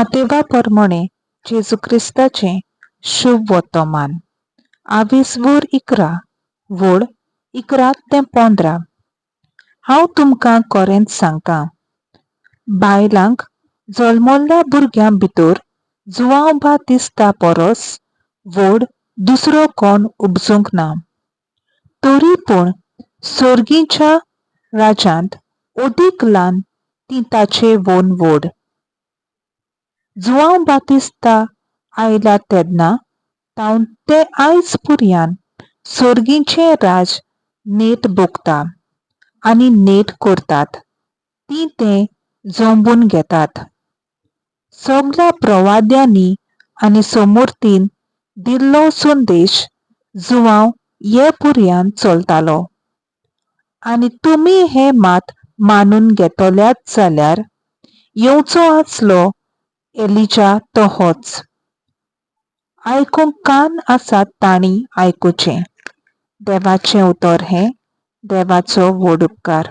नातेवाप्रमाणे जेजू क्रिस्ताचें शुभ वर्तमान 11 वोड 11 ते 15. हांव तुमकां खरेंच सांगतां, बायलांक जल्मल्ल्या भुरग्यां भितर जुआंव बातिस्ता परस व्हड दुसरो कोण उपजूंक ना. तरी पूण सर्गीच्या राज्यांत अदीक ल्हान ती ताचे वोन व्हड. जुआंव बातिस्ता आयला तेन्ना तावन ते आयज पर्यान सर्गीचें राज नेट भोगता आनी नेट करतात ती तें जंबून घेतात. सगळ्या प्रवाद्यांनी आनी समर्थीन दिल्लो संदेश जुआंव हे पर्यान चलतालो. आनी तुमी हें मात मानून घेतल्यात जाल्यार येवचो आसलो एलिजा तो होच. आयकूंक कान आसात तांणी आयकुचें. देवाचें उतर हें. देवाचो व्हड उपकार.